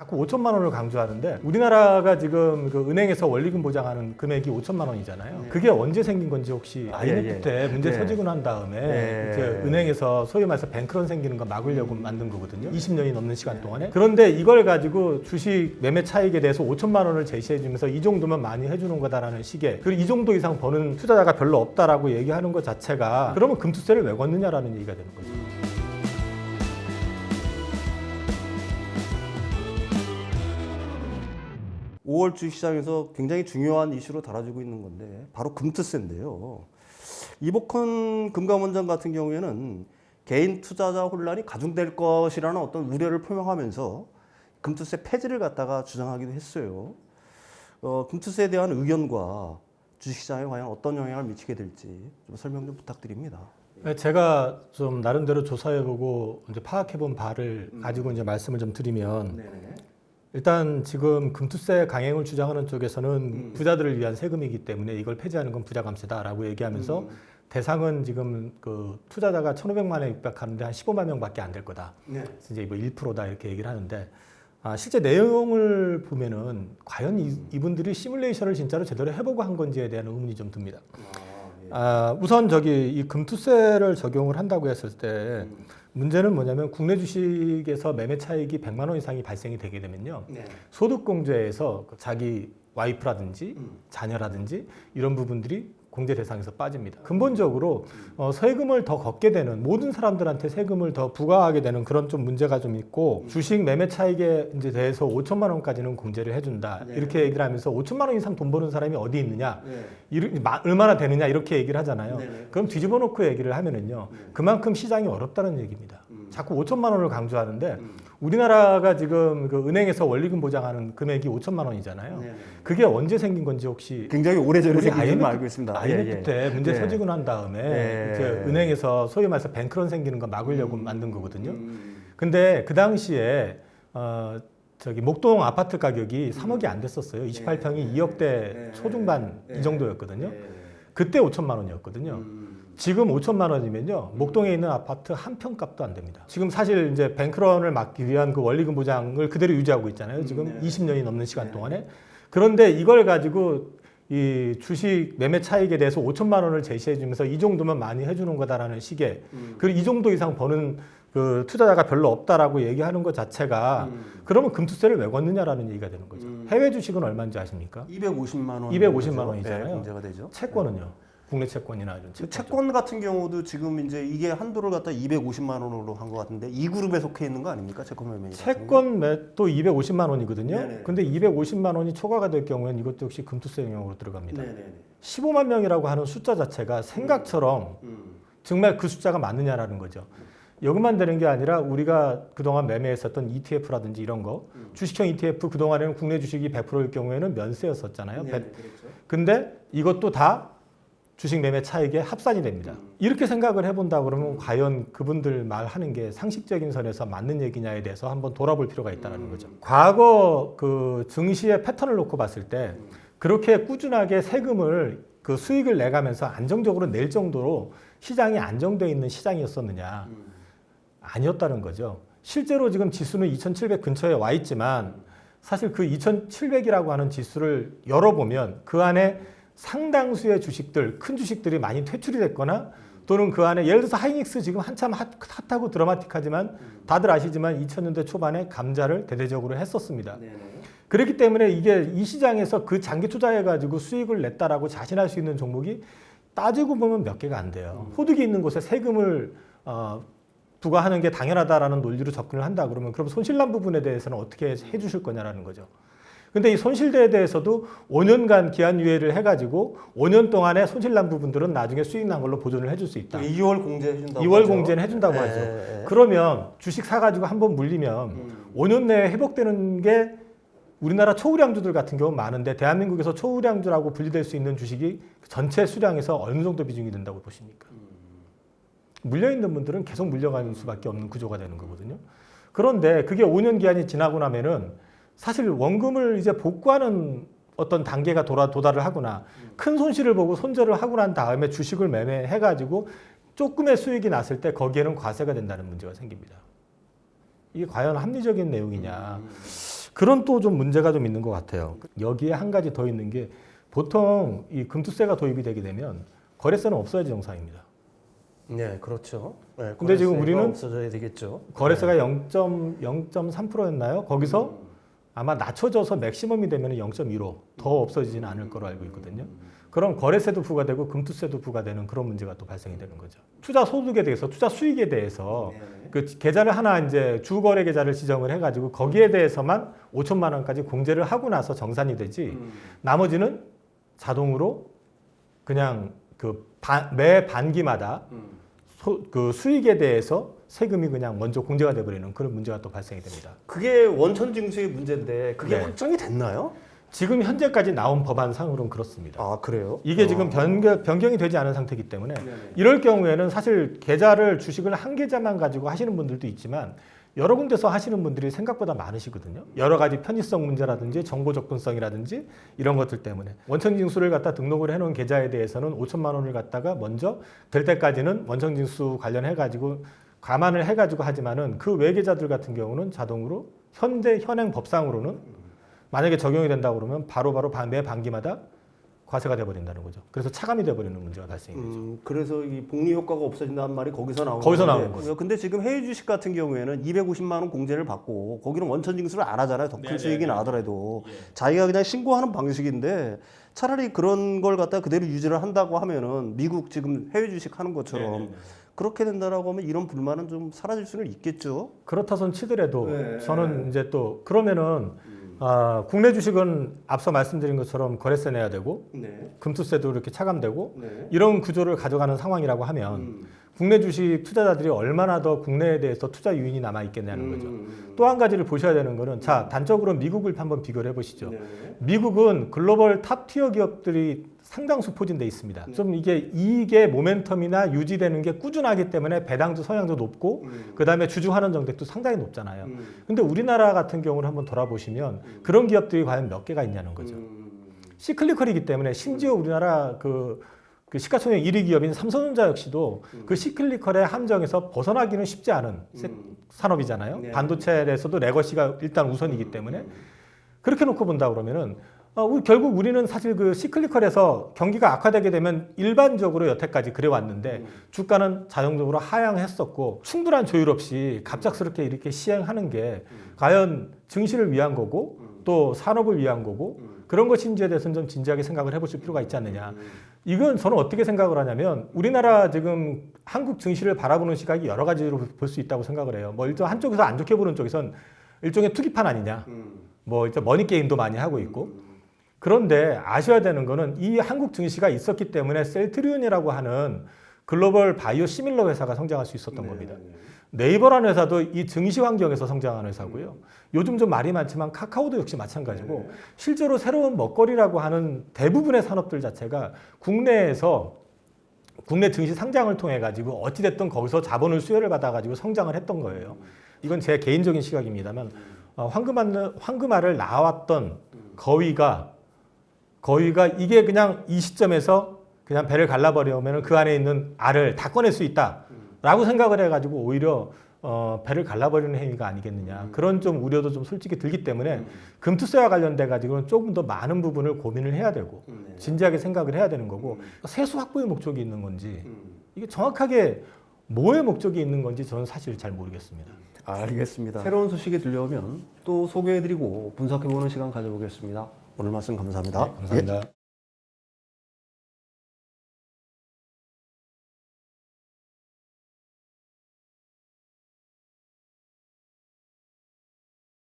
자꾸 5천만 원을 강조하는데 우리나라가 지금 그 은행에서 원리금 보장하는 금액이 5천만 원이잖아요. 그게 언제 생긴 건지 혹시 IMF 때 문제 터지고 난 다음에 이제 은행에서 소위 말해서 뱅크런 생기는 거 막으려고 만든 거거든요. 20년이 넘는 시간 동안에. 그런데 이걸 가지고 주식 매매 차익에 대해서 5천만 원을 제시해 주면서 이 정도면 많이 해주는 거다라는 식의, 그리고 이 정도 이상 버는 투자자가 별로 없다라고 얘기하는 것 자체가 그러면 금투세를 왜 걷느냐라는 얘기가 되는 거죠. 5월 주식시장에서 굉장히 중요한 이슈로 다뤄지고 있는 건데 바로 금투세인데요. 이복헌 금감원장 같은 경우에는 개인 투자자 혼란이 가중될 것이라는 어떤 우려를 표명하면서 금투세 폐지를 갖다가 주장하기도 했어요. 금투세에 대한 의견과 주식시장에 과연 어떤 영향을 미치게 될지 좀 설명 좀 부탁드립니다. 제가 좀 나름대로 조사해보고 이제 파악해본 바를 가지고 이제 말씀을 좀 드리면, 일단 지금 금투세 강행을 주장하는 쪽에서는 부자들을 위한 세금이기 때문에 이걸 폐지하는 건 부자 감세다라고 얘기하면서 대상은 지금 그 투자자가 1,500만 원에 육박하는데 한 15만 명밖에 안 될 거다. 이제 뭐 1%다 이렇게 얘기를 하는데, 실제 내용을 보면은 과연 이분들이 시뮬레이션을 진짜로 제대로 해보고 한 건지에 대한 의문이 좀 듭니다. 우선 이 금투세를 적용을 한다고 했을 때 문제는 뭐냐면, 국내 주식에서 매매 차익이 100만 원 이상이 발생이 되게 되면요, 소득공제에서 자기 와이프라든지 자녀라든지 이런 부분들이 공제 대상에서 빠집니다. 근본적으로 세금을 더 걷게 되는, 모든 사람들한테 세금을 더 부과하게 되는 그런 좀 문제가 좀 있고, 주식 매매 차익에 이제 대해서 5천만 원까지는 공제를 해준다. 이렇게 얘기를 하면서 5천만 원 이상 돈 버는 사람이 어디 있느냐, 얼마나 되느냐 이렇게 얘기를 하잖아요. 그럼 뒤집어 놓고 얘기를 하면은요, 그만큼 시장이 어렵다는 얘기입니다. 자꾸 5천만 원을 강조하는데 우리나라가 지금 그 은행에서 원리금 보장하는 금액이 5천만 원이잖아요. 그게 언제 생긴 건지 혹시 굉장히 오래전에 생긴 IMF, 걸 알고 있습니다. IMF 때 문제 터지고 난 다음에 이제 은행에서 소위 말해서 뱅크런 생기는 거 막으려고 만든 거거든요. 근데 그 당시에 목동 아파트 가격이 3억이 안 됐었어요. 28평이 2억대 초중반 이 정도였거든요. 그때 5천만 원이었거든요. 지금 5천만 원이면요, 목동에 있는 아파트 한 평 값도 안 됩니다. 지금 사실 이제 뱅크런을 막기 위한 그 원리금 보장을 그대로 유지하고 있잖아요. 지금 20년이 넘는 시간 동안에. 그런데 이걸 가지고 이 주식 매매 차익에 대해서 5천만 원을 제시해 주면서 이 정도면 많이 해주는 거다라는 식의, 그리고 이 정도 이상 버는 그 투자자가 별로 없다라고 얘기하는 것 자체가 그러면 금투세를 왜 걷느냐라는 얘기가 되는 거죠. 해외 주식은 얼마인지 아십니까? 250만 원. 250만 원이잖아요. 문제가 되죠. 채권은요? 국내 채권이나 채권 같은 경우도 지금 이제 이게 한도를 갖다 250만 원으로 한 것 같은데 이 그룹에 속해 있는 거 아닙니까? 채권 매매. 채권 매도 250만 원이거든요. 근데 250만 원이 초과가 될 경우에는 이것도 역시 금투세 영역으로 들어갑니다. 15만 명이라고 하는 숫자 자체가 생각처럼 정말 그 숫자가 맞느냐라는 거죠. 여기만 되는 게 아니라 우리가 그동안 매매했었던 ETF라든지 이런 거, 주식형 ETF 그동안에는 국내 주식이 100%일 경우에는 면세였었잖아요. 근데 이것도 다 주식 매매 차익의 합산이 됩니다. 이렇게 생각을 해본다 그러면 과연 그분들 말하는 게 상식적인 선에서 맞는 얘기냐에 대해서 한번 돌아볼 필요가 있다는 거죠. 과거 그 증시의 패턴을 놓고 봤을 때 그렇게 꾸준하게 세금을 그 수익을 내가면서 안정적으로 낼 정도로 시장이 안정되어 있는 시장이었었느냐? 아니었다는 거죠. 실제로 지금 지수는 2700 근처에 와 있지만 사실 그 2700이라고 하는 지수를 열어보면 그 안에 상당수의 주식들, 큰 주식들이 많이 퇴출이 됐거나 또는 그 안에, 예를 들어서 하이닉스 지금 한참 핫하고 드라마틱하지만 다들 아시지만 2000년대 초반에 감자를 대대적으로 했었습니다. 그렇기 때문에 이게 이 시장에서 그 장기 투자해가지고 수익을 냈다라고 자신할 수 있는 종목이 따지고 보면 몇 개가 안 돼요. 소득이 있는 곳에 세금을 부과하는 게 당연하다라는 논리로 접근을 한다 그러면 그럼 손실난 부분에 대해서는 어떻게 해주실 거냐라는 거죠. 근데 이 손실대에 대해서도 5년간 기한 유예를 해가지고 5년 동안에 손실난 부분들은 나중에 수익 난 걸로 보존을 해줄 수 있다. 2월 공제해준다고 2월 공제는 해준다고 하죠. 그러면 주식 사가지고 한번 물리면 5년 내에 회복되는 게 우리나라 초우량주들 같은 경우는 많은데 대한민국에서 초우량주라고 분리될 수 있는 주식이 전체 수량에서 어느 정도 비중이 된다고 보십니까? 물려있는 분들은 계속 물려가는 수밖에 없는 구조가 되는 거거든요. 그런데 그게 5년 기한이 지나고 나면은 사실 원금을 이제 복구하는 어떤 단계가 도달을 하거나 큰 손실을 보고 손절을 하고 난 다음에 주식을 매매해가지고 조금의 수익이 났을 때 거기에는 과세가 된다는 문제가 생깁니다. 이게 과연 합리적인 내용이냐. 그런 또 좀 문제가 좀 있는 것 같아요. 여기에 한 가지 더 있는 게 보통 이 금투세가 도입이 되게 되면 거래세는 없어야지 정상입니다. 네, 그렇죠. 네, 근데 지금 우리는 없어져야 되겠죠. 거래세가 0.3%였나요? 거기서 아마 낮춰져서 맥시멈이 되면 0.15 더 없어지지는 않을 거로 알고 있거든요. 그럼 거래세도 부과되고 금투세도 부과되는 그런 문제가 또 발생이 되는 거죠. 투자 소득에 대해서, 투자 수익에 대해서 그 계좌를 하나 이제 주거래 계좌를 지정을 해가지고 거기에 대해서만 5천만 원까지 공제를 하고 나서 정산이 되지. 나머지는 자동으로 그냥 매 반기마다 그 수익에 대해서 세금이 그냥 먼저 공제가 돼버리는 그런 문제가 또 발생이 됩니다. 그게 원천징수의 문제인데 그게 네. 확정이 됐나요? 지금 현재까지 나온 법안상으로는 그렇습니다. 아, 그래요? 이게 지금 변경이 되지 않은 상태이기 때문에 이럴 경우에는 사실 계좌를 주식을 한 계좌만 가지고 하시는 분들도 있지만 여러 군데서 하시는 분들이 생각보다 많으시거든요. 여러 가지 편의성 문제라든지 정보 접근성이라든지 이런 것들 때문에 원천징수를 갖다 등록을 해놓은 계좌에 대해서는 5천만 원을 갖다가 먼저 될 때까지는 원천징수 관련해가지고 감안을 해가지고 하지만은 그 외 계좌들 같은 경우는 자동으로 현행 법상으로는 만약에 적용이 된다고 그러면 바로바로 매 반기마다 과세가 돼버린다는 거죠. 그래서 차감이 돼버리는 문제가 발생이 되죠. 그래서 이 복리 효과가 없어진다는 말이 거기서 나오는 거기서 건데, 나오는 거죠. 근데 지금 해외 주식 같은 경우에는 250만 원 공제를 받고 거기는 원천 징수를 안 하잖아요. 더 큰 수익이 나더라도 자기가 그냥 신고하는 방식인데 차라리 그런 걸 갖다 그대로 유지를 한다고 하면은 미국 지금 해외 주식 하는 것처럼 그렇게 된다라고 하면 이런 불만은 좀 사라질 수는 있겠죠. 그렇다 손 치더라도 저는 이제 또 그러면은 국내 주식은 앞서 말씀드린 것처럼 거래세 내야 되고 금투세도 이렇게 차감되고 이런 구조를 가져가는 상황이라고 하면 국내 주식 투자자들이 얼마나 더 국내에 대해서 투자 유인이 남아 있겠냐는 거죠. 또 한 가지를 보셔야 되는 거는 자 단적으로 미국을 한번 비교를 해보시죠. 미국은 글로벌 탑 티어 기업들이 상당수 포진돼 있습니다. 좀 이게 이익의 모멘텀이나 유지되는 게 꾸준하기 때문에 배당도 성향도 높고 그다음에 주주 환원 정책도 상당히 높잖아요. 근데 우리나라 같은 경우를 한번 돌아보시면 그런 기업들이 과연 몇 개가 있냐는 거죠. 시클리컬이기 때문에 심지어 우리나라 그 시가총액 1위 기업인 삼성전자 역시도 그 시클리컬의 함정에서 벗어나기는 쉽지 않은 산업이잖아요. 반도체에 대해서도 레거시가 일단 우선이기 때문에 그렇게 놓고 본다 그러면은 결국 우리는 사실 그 시클리컬에서 경기가 악화되게 되면 일반적으로 여태까지 그래 왔는데 주가는 자동적으로 하향했었고 충분한 조율 없이 갑작스럽게 이렇게 시행하는 게 과연 증시를 위한 거고 또 산업을 위한 거고 그런 것인지에 대해서는 좀 진지하게 생각을 해보실 필요가 있지 않느냐. 이건 저는 어떻게 생각을 하냐면 우리나라 지금 한국 증시를 바라보는 시각이 여러 가지로 볼 수 있다고 생각을 해요. 뭐 일단 한쪽에서 안 좋게 보는 쪽에선 일종의 투기판 아니냐. 뭐 이제 머니 게임도 많이 하고 있고. 그런데 아셔야 되는 거는 이 한국 증시가 있었기 때문에 셀트리온이라고 하는 글로벌 바이오 시밀러 회사가 성장할 수 있었던 겁니다. 네이버라는 회사도 이 증시 환경에서 성장한 회사고요. 요즘 좀 말이 많지만 카카오도 역시 마찬가지고 실제로 새로운 먹거리라고 하는 대부분의 산업들 자체가 국내에서 국내 증시 상장을 통해 가지고 어찌됐든 거기서 자본을 수혜를 받아 가지고 성장을 했던 거예요. 이건 제 개인적인 시각입니다만 황금알을 낳아왔던 거위가 이게 그냥 이 시점에서 그냥 배를 갈라버리면 그 안에 있는 알을 다 꺼낼 수 있다라고 생각을 해가지고 오히려 배를 갈라버리는 행위가 아니겠느냐 그런 좀 우려도 좀 솔직히 들기 때문에 금투세와 관련돼 가지고는 조금 더 많은 부분을 고민을 해야 되고 진지하게 생각을 해야 되는 거고 세수 확보의 목적이 있는 건지 이게 정확하게 뭐의 목적이 있는 건지 저는 사실 잘 모르겠습니다. 알겠습니다. 새로운 소식이 들려오면 또 소개해드리고 분석해보는 시간 가져보겠습니다. 오늘 말씀 감사합니다. 네, 감사합니다. 예.